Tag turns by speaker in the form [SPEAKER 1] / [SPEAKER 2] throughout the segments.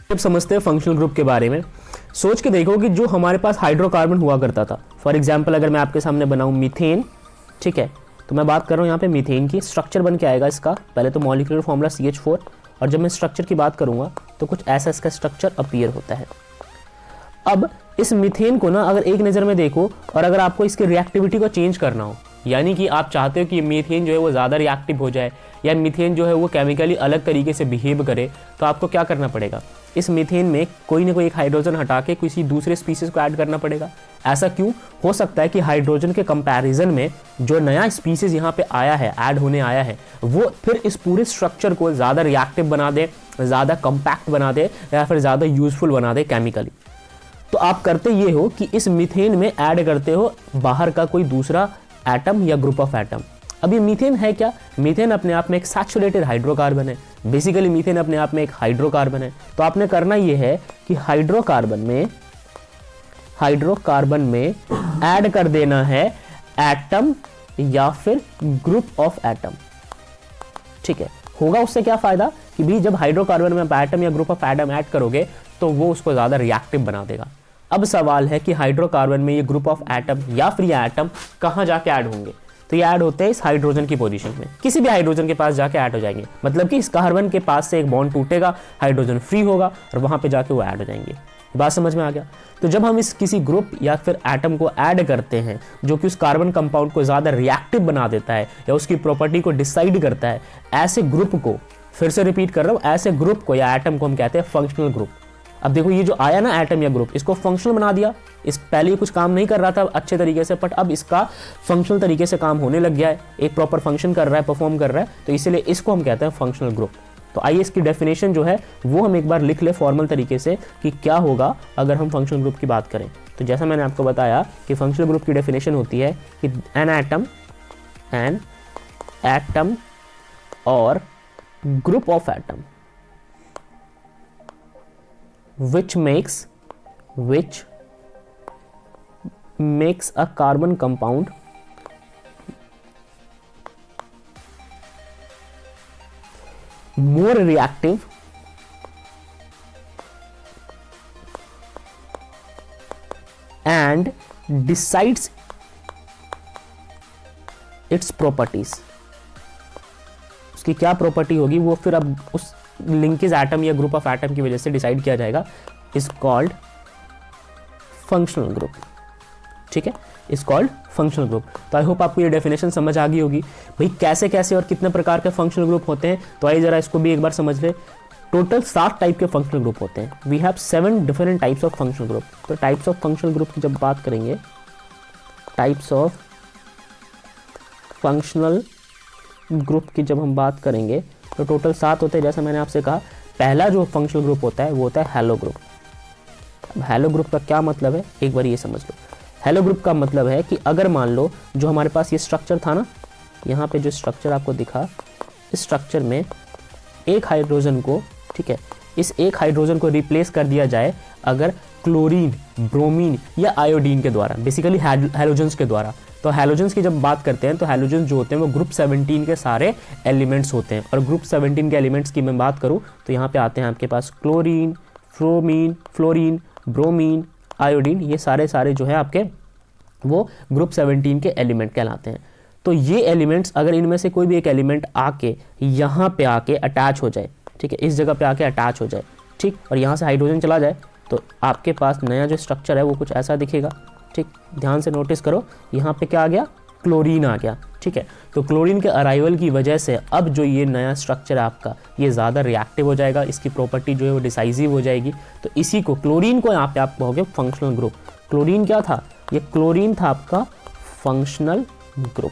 [SPEAKER 1] जब समझते हैं फंक्शनल ग्रुप के बारे में, सोच के देखो कि जो हमारे पास हाइड्रोकार्बन हुआ करता था, फॉर एग्जांपल अगर मैं आपके सामने बनाऊं मीथेन, ठीक है, तो मैं बात कर रहा हूं यहाँ पे मीथेन की। स्ट्रक्चर बन के आएगा इसका, पहले तो मॉलिक्यूलर फॉर्मूला CH4, और जब मैं स्ट्रक्चर की बात करूंगा तो कुछ ऐसा इसका स्ट्रक्चर अपीयर होता है। अब इस मीथेन को ना अगर एक नज़र में देखो और अगर आपको इसकी रिएक्टिविटी को चेंज करना हो, यानी कि आप चाहते हो कि मीथेन जो है वो ज़्यादा रिएक्टिव हो जाए या मीथेन जो है वो केमिकली अलग तरीके से बिहेव करे, तो आपको क्या करना पड़ेगा, इस मीथेन में कोई ना कोई एक हाइड्रोजन हटा के किसी दूसरे स्पीसीज को ऐड करना पड़ेगा। ऐसा क्यों हो सकता है कि हाइड्रोजन के कंपैरिजन में जो नया स्पीसीज यहाँ पे आया है, ऐड होने आया है, वो फिर इस पूरे स्ट्रक्चर को ज़्यादा रिएक्टिव बना दे, ज़्यादा कंपैक्ट बना दे या फिर ज़्यादा यूजफुल बना दे केमिकली। तो आप करते ये हो कि इस मीथेन में ऐड करते हो बाहर का कोई दूसरा एटम या ग्रुप ऑफ एटम। अब ये मीथेन है क्या? मीथेन अपने आप में एक सैचुरेटेड हाइड्रोकार्बन है। बेसिकली मीथेन अपने आप में एक हाइड्रोकार्बन है। तो आपने करना ये है कि हाइड्रोकार्बन में ऐड कर देना है एटम या फिर ग्रुप ऑफ एटम। ठीक है, होगा उससे क्या फायदा कि भी जब हाइड्रोकार्बन में आप एटम या ग्रुप ऑफ एटम ऐड करोगे तो वो उसको ज्यादा रिएक्टिव बना देगा। अब सवाल है कि हाइड्रोकार्बन में ये ग्रुप ऑफ एटम या फिर ये एटम कहां जाके ऐड होंगे? तो ये ऐड होते हैं इस हाइड्रोजन की पोजीशन में, किसी भी हाइड्रोजन के पास जाके ऐड हो जाएंगे। मतलब कि इस कार्बन के पास से एक बॉन्ड टूटेगा, हाइड्रोजन फ्री होगा और वहां पे जाके वो ऐड हो जाएंगे। बात समझ में आ गया? तो जब हम इस किसी ग्रुप या फिर एटम को ऐड करते हैं जो कि उस कार्बन कंपाउंड को ज्यादा रिएक्टिव बना देता है या उसकी प्रॉपर्टी को डिसाइड करता है, ऐसे ग्रुप को, फिर से रिपीट कर रहा हूं, ऐसे ग्रुप को या एटम को हम कहते हैं फंक्शनल ग्रुप। अब देखो ये जो आया ना एटम या ग्रुप, इसको फंक्शनल बना दिया। इस पहले कुछ काम नहीं कर रहा था अच्छे तरीके से, बट अब इसका फंक्शनल तरीके से काम होने लग गया है, एक प्रॉपर फंक्शन कर रहा है, परफॉर्म कर रहा है, तो इसीलिए इसको हम कहते हैं फंक्शनल ग्रुप। तो आइए इसकी डेफिनेशन जो है वो हम एक बार लिख ले फॉर्मल तरीके से कि क्या होगा अगर हम फंक्शनल ग्रुप की बात करें। तो जैसा मैंने आपको बताया कि फंक्शनल ग्रुप की डेफिनेशन होती है कि एन एटम और group of atom which makes a carbon compound more reactive and decides its properties। उसकी क्या प्रॉपर्टी होगी वो फिर अब उस लिंकेज एटम या ग्रुप ऑफ एटम की वजह से डिसाइड किया जाएगा। Is called functional group. ठीक है, इज कॉल्ड फंक्शनल ग्रुप। तो आई होप आपको ये डेफिनेशन समझ आ गई होगी भाई कैसे कैसे और कितने प्रकार के फंक्शनल ग्रुप होते हैं। तो आइए जरा इसको भी एक बार समझ ले। टोटल 7 टाइप के फंक्शनल ग्रुप होते हैं। We have 7 different types of functional group. तो टाइप्स ऑफ फंक्शनल ग्रुप की जब बात करेंगे, टाइप्स ऑफ फंक्शनल ग्रुप की जब हम बात करेंगे तो टोटल 7 होते हैं। जैसा मैंने आपसे कहा, पहला जो फंक्शनल ग्रुप होता है वो होता है हैलो ग्रुप। अब हैलो ग्रुप का क्या मतलब है एक बार ये समझ लो। हैलो ग्रुप का मतलब है कि अगर मान लो जो हमारे पास ये स्ट्रक्चर था ना, यहाँ पे जो स्ट्रक्चर आपको दिखा, इस स्ट्रक्चर में एक हाइड्रोजन को, ठीक है, इस एक हाइड्रोजन को रिप्लेस कर दिया जाए अगर क्लोरीन, ब्रोमीन या आयोडीन के द्वारा, बेसिकली हैलोजन्स के द्वारा। तो हैलोजन्स की जब बात करते हैं तो हैलोजन्स जो होते हैं वो ग्रुप 17 के सारे एलिमेंट्स होते हैं। और ग्रुप 17 के एलिमेंट्स की मैं बात करूं तो यहाँ पे आते हैं आपके पास क्लोरीन, फ्लोरीन, ब्रोमीन, आयोडीन, ये सारे जो है आपके वो ग्रुप 17 के एलिमेंट कहलाते हैं। तो ये एलिमेंट्स अगर इनमें से कोई भी एक एलिमेंट आके यहाँ पे आके अटैच हो जाए, ठीक है, इस जगह पे आके अटैच हो जाए, ठीक, और यहाँ से हाइड्रोजन चला जाए तो आपके पास नया जो स्ट्रक्चर है वो कुछ ऐसा दिखेगा। ठीक, ध्यान से नोटिस करो, यहाँ पे क्या आ गया, क्लोरीन आ गया। ठीक है, तो क्लोरीन के अराइवल की वजह से अब जो ये नया स्ट्रक्चर है आपका ये ज़्यादा रिएक्टिव हो जाएगा, इसकी प्रॉपर्टी जो है वो डिसाइसिव हो जाएगी। तो इसी को, क्लोरीन को यहाँ पे आप कहोगे फंक्शनल ग्रुप। क्लोरीन क्या था? ये क्लोरीन था आपका फंक्शनल ग्रुप।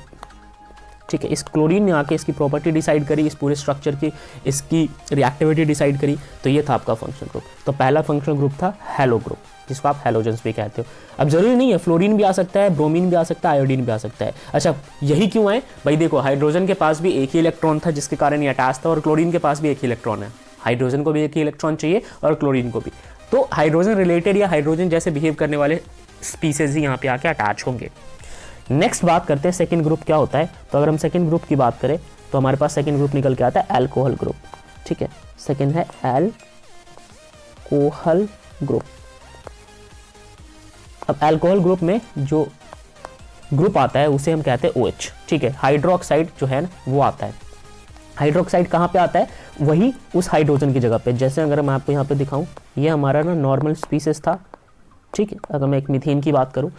[SPEAKER 1] ठीक है, इस क्लोरीन ने आके इसकी प्रॉपर्टी डिसाइड करी, इस पूरे स्ट्रक्चर की इसकी रिएक्टिविटी डिसाइड करी, तो ये था आपका फंक्शनल ग्रुप। तो पहला फंक्शनल ग्रुप था हैलो ग्रुप, जिसको आप हैलोजन्स भी कहते हो। अब जरूरी नहीं है, फ्लोरीन भी आ सकता है, ब्रोमीन भी आ सकता है, आयोडीन भी आ सकता है। अच्छा, यही क्यों आए भाई? देखो, हाइड्रोजन के पास भी एक ही इलेक्ट्रॉन था जिसके कारण ये अटैच था, और क्लोरीन के पास भी एक ही इलेक्ट्रॉन है। हाइड्रोजन को भी एक ही इलेक्ट्रॉन चाहिए और क्लोरीन को भी। तो हाइड्रोजन रिलेटेड या हाइड्रोजन जैसे बिहेव करने वाले स्पीसीज ही यहाँ पे आके अटैच होंगे। नेक्स्ट बात करते हैं सेकेंड ग्रुप क्या होता है। तो अगर हम सेकेंड ग्रुप की बात करें तो हमारे पास सेकेंड ग्रुप निकल के आता है अल्कोहल ग्रुप। ठीक है, सेकेंड है एल्कोहल ग्रुप। अब एल्कोहल ग्रुप में जो ग्रुप आता है उसे हम कहते हैं OH, ठीक है। हाइड्रोक्साइड जो है ना वो आता है। हाइड्रोक्साइड कहाँ पे आता है? वही उस हाइड्रोजन की जगह पे। जैसे अगर मैं आपको यहाँ पे दिखाऊं, ये हमारा ना नॉर्मल स्पीसीज था, ठीक है। अगर मैं एक मीथेन की बात करूं,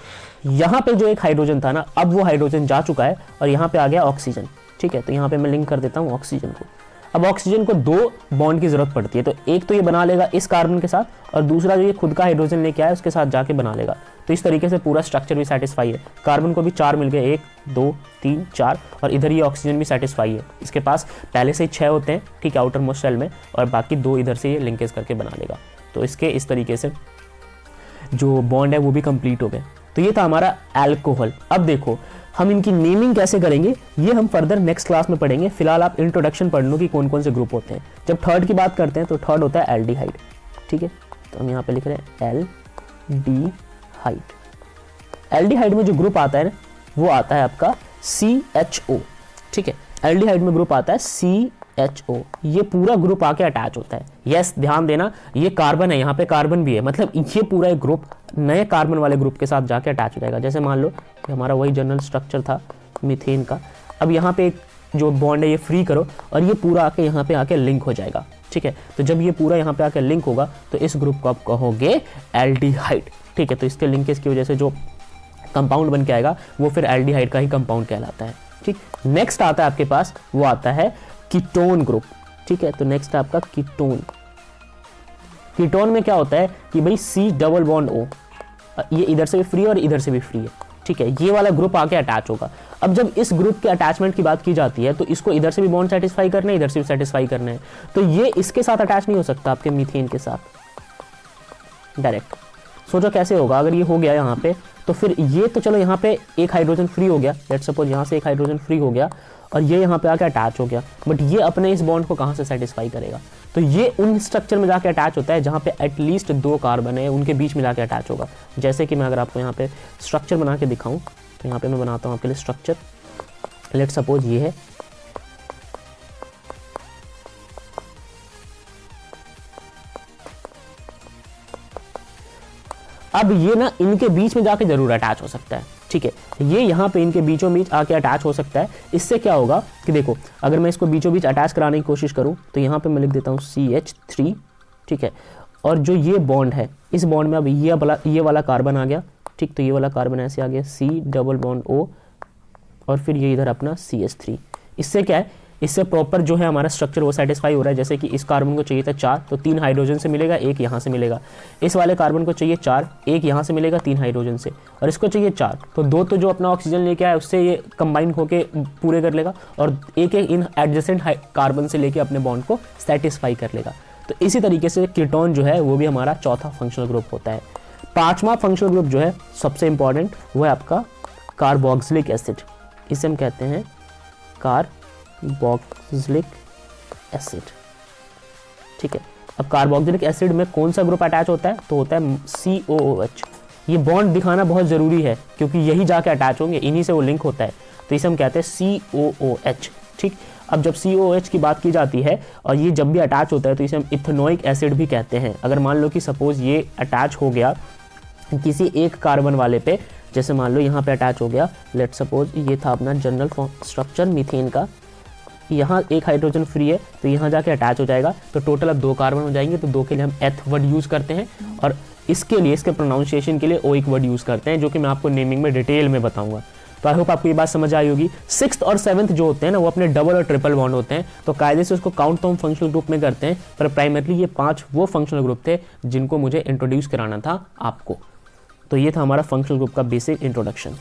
[SPEAKER 1] यहाँ पे जो एक हाइड्रोजन था ना, अब वो हाइड्रोजन जा चुका है और यहाँ पे आ गया ऑक्सीजन, ठीक है। तो यहाँ पे मैं लिंक कर देता हूँ ऑक्सीजन को। अब ऑक्सीजन को 2 बॉन्ड की जरूरत पड़ती है, तो एक तो ये बना लेगा इस कार्बन के साथ, और दूसरा जो ये खुद का हाइड्रोजन लेके आया उसके साथ जाके बना लेगा। तो इस तरीके से पूरा स्ट्रक्चर भी सेटिस्फाई है। कार्बन को भी 4 मिल गए, 1 2 3 4, और इधर ये ऑक्सीजन भी सेटिस्फाई है। इसके पास पहले से ही 6 होते हैं, ठीक है, आउटर मोस्ट शेल में, और बाकी 2 इधर से ये लिंकेज करके बना लेगा। तो इसके इस तरीके से जो बॉन्ड है वो भी कंप्लीट हो गए। तो ये था हमारा एल्कोहल। अब देखो हम इनकी नेमिंग कैसे करेंगे, ये हम फर्दर नेक्स्ट क्लास में पढ़ेंगे। फिलहाल आप इंट्रोडक्शन पढ़ लो कि कौन कौन से ग्रुप होते हैं। जब थर्ड की बात करते हैं तो थर्ड होता है एल्डिहाइड, ठीक है। तो हम यहाँ पे लिख रहे हैं एल्डिहाइड। एल्डिहाइड में जो ग्रुप आता है ना वो आता है आपका CHO, ठीक है। एल्डिहाइड में ग्रुप आता है CHO। ये पूरा ग्रुप आके अटैच होता है। यस, ध्यान देना, ये कार्बन है, यहाँ पे कार्बन भी है, मतलब ये पूरा एक ग्रुप नए कार्बन वाले ग्रुप के साथ जाके अटैच हो जाएगा। जैसे मान लो कि हमारा वही जनरल स्ट्रक्चर था मीथेन का, अब यहाँ पे एक जो बॉन्ड है ये फ्री करो और ये पूरा आके यहाँ पे आके लिंक हो जाएगा, ठीक है। तो जब ये पूरा यहाँ पे आके लिंक होगा तो इस ग्रुप को आप कहोगे एल्डिहाइड, ठीक है। तो इसके लिंकेज की वजह से जो कंपाउंड बन के आएगा वो फिर एल्डिहाइड का ही कंपाउंड कहलाता है, ठीक। नेक्स्ट आता है आपके पास, वो आता है कीटोन ग्रुप, ठीक है। तो नेक्स्ट है आपका कीटोन। कीटोन में क्या होता है कि भाई C डबल बॉन्ड O, ये इधर से भी फ्री है और इधर से भी फ्री है, ठीक है। ये वाला ग्रुप आके अटैच होगा। अब जब इस ग्रुप के अटैचमेंट की बात की जाती है तो इसको इधर से भी बॉन्ड सेटिस्फाई करना है, इधर से भी सेटिस्फाई करना है, तो ये इसके साथ अटैच नहीं हो सकता आपके मीथेन के साथ डायरेक्ट। सोचो कैसे होगा अगर ये हो गया यहाँ पे, तो फिर ये तो चलो यहाँ पे एक हाइड्रोजन फ्री हो गया, लेट्स सपोज यहाँ से एक हाइड्रोजन फ्री हो गया और ये यहाँ पे आके अटैच हो गया, बट ये अपने इस बॉन्ड को कहाँ से सेटिस्फाई करेगा? तो ये उन स्ट्रक्चर में जाके अटैच होता है जहाँ पे एटलीस्ट 2 कार्बन है, उनके बीच में जाके अटैच होगा। जैसे कि मैं अगर आपको यहाँ पे स्ट्रक्चर बना के दिखाऊँ तो यहाँ पे मैं बनाता हूँ आपके लिए स्ट्रक्चर। लेट्स सपोज ये है, अब ये ना इनके बीच में जाके जरूर अटैच हो सकता है, ठीक है। ये यहाँ पे इनके बीचों बीच आके अटैच हो सकता है। इससे क्या होगा कि देखो अगर मैं इसको बीचों बीच अटैच कराने की कोशिश करूँ तो यहाँ पे मैं लिख देता हूँ CH3, ठीक है। और जो ये बॉन्ड है, इस बॉन्ड में अब ये वाला कार्बन आ गया, ठीक। तो ये वाला कार्बन ऐसे आ गया C डबल बॉन्ड O, और फिर ये इधर अपना CH3। इससे क्या है, इससे प्रॉपर जो है हमारा स्ट्रक्चर वो सेटिस्फाई हो रहा है। जैसे कि इस कार्बन को चाहिए था 4, तो 3 हाइड्रोजन से मिलेगा, 1 यहाँ से मिलेगा। इस वाले कार्बन को चाहिए 4, 1 यहाँ से मिलेगा 3 हाइड्रोजन से, और इसको चाहिए 4, तो 2 तो जो अपना ऑक्सीजन लेके आया उससे ये कंबाइन होके पूरे कर लेगा, और एक इन एडजेसेंट कार्बन से लेके अपने बॉन्ड को सेटिस्फाई कर लेगा। तो इसी तरीके से कीटोन जो है वो भी हमारा चौथा फंक्शनल ग्रुप होता है। 5वां फंक्शनल ग्रुप जो है सबसे इंपॉर्टेंट, वो है आपका कार्बोक्सिलिक एसिड। इसे हम कहते हैं कार्बोक्सिलिक एसिड, ठीक है। अब कार्बोक्सिलिक एसिड में कौन सा ग्रुप अटैच होता है? तो होता है COOH। ये बॉन्ड दिखाना बहुत ज़रूरी है क्योंकि यही जाके अटैच होंगे, इन्हीं से वो लिंक होता है, तो इसे हम कहते हैं COOH, ठीक। अब जब COOH की बात की जाती है और ये जब भी अटैच होता है तो इसे हम इथेनोइक एसिड भी कहते हैं। अगर मान लो कि सपोज ये अटैच हो गया किसी एक कार्बन वाले पे, जैसे मान लो यहाँ पे अटैच हो गया, लेट सपोज ये था अपना जनरल स्ट्रक्चर मीथेन का, यहाँ एक हाइड्रोजन फ्री है तो यहाँ जाके अटैच हो जाएगा, तो टोटल अब 2 कार्बन हो जाएंगे। तो 2 के लिए हम एथ वर्ड यूज़ करते हैं, और इसके लिए इसके प्रोनाउंसिएशन के लिए ओइक वर्ड यूज़ करते हैं, जो कि मैं आपको नेमिंग में डिटेल में बताऊंगा। तो आई होप आपको ये बात समझ आई होगी। 6th और 7th जो होते हैं ना वो अपने डबल और ट्रिपल बॉन्ड होते हैं, तो कायदे से उसको काउंट तो हम फंक्शनल ग्रुप में करते हैं, पर प्राइमरली ये 5 वो फंक्शनल ग्रुप थे जिनको मुझे इंट्रोड्यूस कराना था आपको। तो ये था हमारा फंक्शनल ग्रुप का बेसिक इंट्रोडक्शन।